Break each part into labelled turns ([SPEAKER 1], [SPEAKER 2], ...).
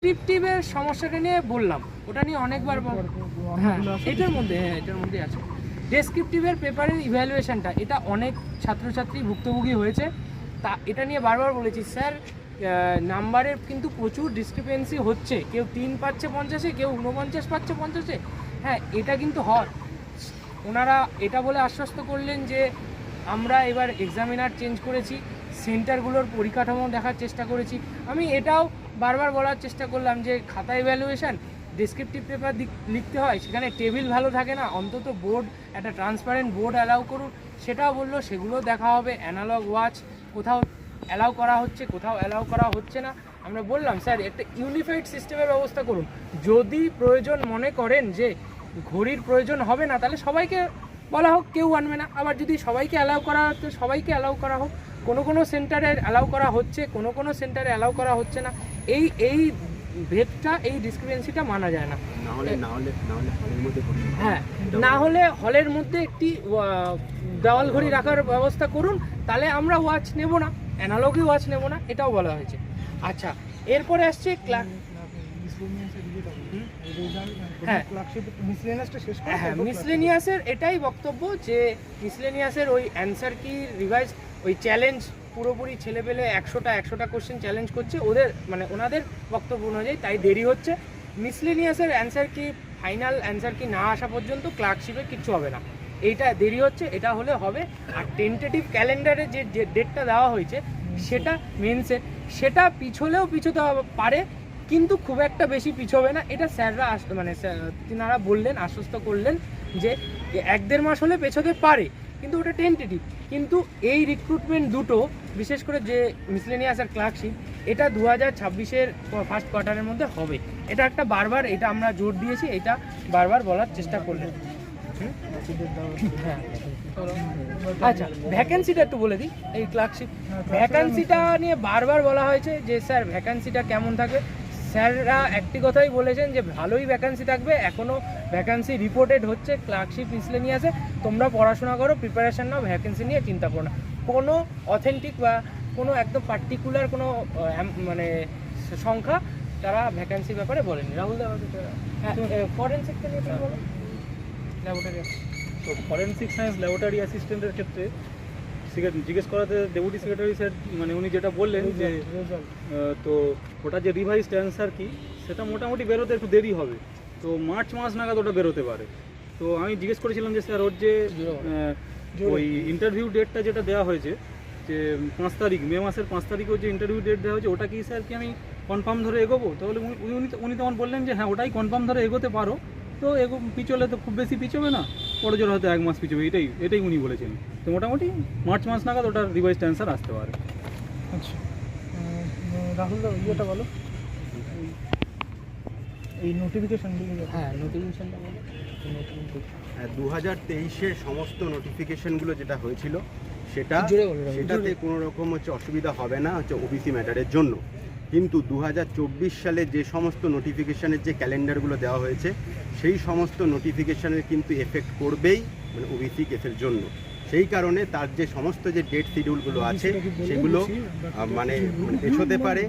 [SPEAKER 1] ডেসক্রিপটিভের সমস্যাটা নিয়ে বললাম, ওটা নিয়ে অনেকবার হ্যাঁ এটার মধ্যে আছে ডেসক্রিপটিভের পেপারের ইভ্যালুয়েশনটা, এটা অনেক ছাত্রছাত্রী ভুক্তভোগী হয়েছে। তা এটা নিয়ে বারবার বলেছি স্যার, নাম্বারের কিন্তু প্রচুর ডিসক্রিপেন্সি হচ্ছে, কেউ 3 পাচ্ছে 50-এ, কেউ 49 পাচ্ছে 50-এ। হ্যাঁ এটা কিন্তু হয়। ওনারা এটা বলে আশ্বস্ত করলেন যে আমরা এবার এক্সামিনার চেঞ্জ করেছি, সেন্টারগুলোর পরিকাঠামো দেখার চেষ্টা করেছি। আমি এটাও বারবার বলার চেষ্টা করলাম যে খাতা ইভ্যালুয়েশন ডেসক্রিপটিভ পেপার লিখতে হয়, সেখানে টেবিল ভালো থাকে না, অন্তত বোর্ড একটা ট্রান্সপারেন্ট বোর্ড অ্যালাউ করুন। সেটাও বললো সেগুলো দেখা হবে। অ্যানালগ ওয়াচ কোথাও অ্যালাউ করা হচ্ছে, কোথাও অ্যালাউ করা হচ্ছে না। আমরা বললাম স্যার একটা ইউনিফাইড সিস্টেমের ব্যবস্থা করুন, যদি প্রয়োজন মনে করেন যে ঘড়ির প্রয়োজন হবে না তাহলে সবাইকে বলা হোক, কেউ আনবে না। আবার যদি সবাইকে অ্যালাউ করা হতো সবাইকে অ্যালাউ করা হোক। কোনো সেন্টারে অ্যালাউ করা হচ্ছে, কোনো সেন্টারে অ্যালাউ করা হচ্ছে না। এই ভেদটা, এই ডিসক্রিপেন্সিটা মানা যায় না। হ্যাঁ, না হলে হলের মধ্যে একটি দেওয়াল ঘড়ি রাখার ব্যবস্থা করুন, তাহলে আমরা ওয়াচ নেব না, অ্যানালগই ওয়াচ নেব না, এটাও বলা হয়েছে। আচ্ছা, এরপরে আসছে মিসলেনিয়াসের এটাই বক্তব্য যে মিসলেনিয়াসের ওই অ্যান্সার কি রিভাইজ, ওই চ্যালেঞ্জ পুরোপুরি ছেলেপেলে 100টা কোশ্চেন চ্যালেঞ্জ করছে ওদের, মানে ওনাদের বক্তব্য অনুযায়ী, তাই দেরি হচ্ছে। মিসলেনিয়াসের অ্যান্সার কি, ফাইনাল অ্যান্সার কি না আসা পর্যন্ত ক্লার্কশিপে কিচ্ছু হবে না, এইটা দেরি হচ্ছে, এটা হলে হবে। আর টেন্টেটিভ ক্যালেন্ডারে যে ডেটটা দেওয়া হয়েছে সেটা মেন্সের, সেটা পিছোতে পারে, কিন্তু খুব একটা বেশি পিছোবে না। এটা স্যাররা মানে তিনারা বললেন, আশ্বস্ত করলেন যে 1-1.5 মাস হলে পেছোতে পারে, কিন্তু ওটা টেন্টেটিভ। কিন্তু এই রিক্রুটমেন্ট দুটো, বিশেষ করে যে মিসলেনিয়াস আর ক্লার্কশিপ, এটা 2026-এর ফার্স্ট কোয়ার্টারের মধ্যে হবে। এটা একটা বারবার, এটা আমরা জোর দিয়েছি, এটা বারবার বলার চেষ্টা করলেন। হ্যাঁ, আচ্ছা ভ্যাকেন্সিটা একটু বলে দিই। এই ক্লার্কশিপ ভ্যাকেন্সিটা নিয়ে বারবার বলা হয়েছে যে স্যার ভ্যাকেন্সিটা কেমন থাকবে। স্যাররা একটি কথাই বলেছেন যে ভালোই ভ্যাকেন্সি থাকবে, এখনও ভ্যাকেন্সি রিপোর্টেড হচ্ছে ক্লার্কশিপ মিসলেনিয়াসে, তোমরা পড়াশোনা করো, প্রিপারেশন নাও, ভ্যাকেন্সি নিয়ে চিন্তা করো না। কোনো অথেন্টিক বা কোনো একদম পার্টিকুলার কোনো মানে সংখ্যা তারা ভ্যাকেন্সির ব্যাপারে বলেনি। রাহুল দা, হ্যাঁ ফরেনসিকটা নিয়ে তুমি বলো। ল্যাবরেটরি,
[SPEAKER 2] তো ফরেনসিক সায়েন্স ল্যাবরেটরি অ্যাসিস্ট্যান্টের ক্ষেত্রে জিজ্ঞেস করাতে ডেপুটি সেক্রেটারি স্যার মানে উনি যেটা বললেন যে তো ওটা যে রিভাইসড অ্যান্সার কি সেটা মোটামুটি বেরোতে একটু দেরি হবে, তো মার্চ মাস নাগাদ ওটা বেরোতে পারে। তো আমি জিজ্ঞেস করেছিলাম যে স্যার ওর যে ওই ইন্টারভিউ ডেটটা যেটা দেওয়া হয়েছে যে 5 তারিখ, মে মাসের 5 তারিখেও যে ইন্টারভিউ ডেট দেওয়া হয়েছে, ওটা কি স্যার কি আমি কনফার্ম ধরে এগোবো? তাহলে উনি তখন বললেন যে হ্যাঁ ওটাই কনফার্ম ধরে এগোতে পারো, তো পিছলে তো খুব বেশি পিছবে না, বড় জোর হয়তো 1 মাস পিছবে, এটাই উনি বলেছেন। তো মোটামুটি মার্চ মাস নাগাদ ওটার রিভাইসড অ্যান্সার আসতে পারে।
[SPEAKER 3] আচ্ছা রাহুল দা, ইয়েটা বলো, এই নোটিফিকেশনগুলো।
[SPEAKER 1] হ্যাঁ নোটিফিকেশনটা বলো।
[SPEAKER 4] 2023-এর সমস্ত নোটিফিকেশনগুলো যেটা হয়েছিল সেটাতে কোনো রকম অসুবিধা হবে না ওবিসি ম্যাটারের জন্য। কিন্তু 2024 সালে যে সমস্ত নোটিফিকেশনের যে ক্যালেন্ডারগুলো দেওয়া হয়েছে সেই সমস্ত নোটিফিকেশনের কিন্তু এফেক্ট করবেই মানে ওবিসি কেসের জন্য। সেই কারণে তার যে সমস্ত যে ডেট শিডিউলগুলো আছে সেগুলো মানে পেছোতে পারে,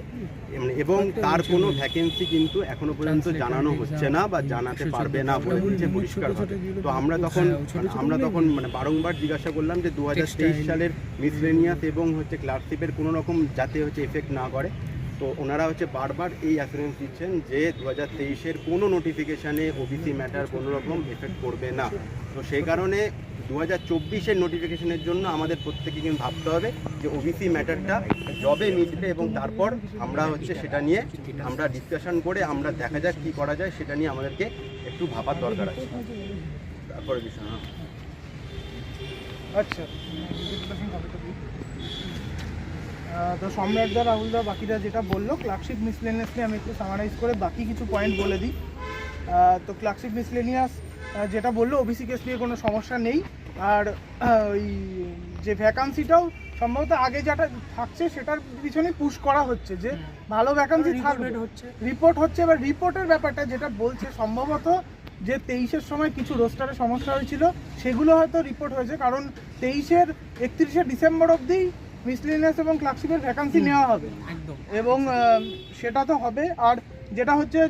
[SPEAKER 4] এবং তার কোনো ভ্যাকেন্সি কিন্তু এখনো পর্যন্ত জানানো হচ্ছে না বা জানাতে পারবে না বলে দিচ্ছে পরিষ্কারভাবে। তো আমরা তখন মানে বারংবার জিজ্ঞাসা করলাম যে 2023 সালের মিসলেনিয়াস এবং ক্লার্কশিপের কোনো রকম যাতে এফেক্ট না করে। তো ওনারা বারবার এই অ্যাসুরেন্স দিচ্ছেন যে 2023-এর কোনো নোটিফিকেশানে ওবিসি ম্যাটার কোনো রকম এফেক্ট করবে না। তো সেই কারণে 2024-এর নোটিফিকেশনের জন্য আমাদের প্রত্যেকে কিন্তু ভাবতে হবে যে ওবিসি ম্যাটারটা যবে মিটবে এবং তারপর আমরা সেটা নিয়ে আমরা ডিসকাশন করে আমরা দেখা যাক কী করা যায়, সেটা নিয়ে আমাদেরকে একটু ভাবার দরকার আছে। তারপরে বিষয়
[SPEAKER 3] আচ্ছা, তো সম্রাটদা, রাহুলদা, বাকিরা যেটা বললো ক্লার্কশিপ মিসলেনিয়াস নিয়ে আমি একটু সামারাইজ করে বাকি কিছু পয়েন্ট বলে দিই। তো ক্লার্কশিপ মিসলেনিয়াস যেটা বললো ওবিসি কেস নিয়ে কোনো সমস্যা নেই। আর ওই যে ভ্যাকান্সিটাও সম্ভবত আগে যেটা থাকছে সেটার পিছনে পুশ করা হচ্ছে যে ভালো ভ্যাকান্সি থাকবে, রিপোর্ট হচ্ছে। এবার রিপোর্টের ব্যাপারটা যেটা বলছে সম্ভবত যে 23-এর সময় কিছু রোস্টারের সমস্যা হয়েছিল, সেগুলো হয়তো রিপোর্ট হয়েছে, কারণ 23-এর 31শে ডিসেম্বর অবধি মিসলেনিয়াস এবং ক্লার্কশিপের ভ্যাকান্সি নেওয়া হবে এবং সেটা তো হবে। আর যেটা হচ্ছে যে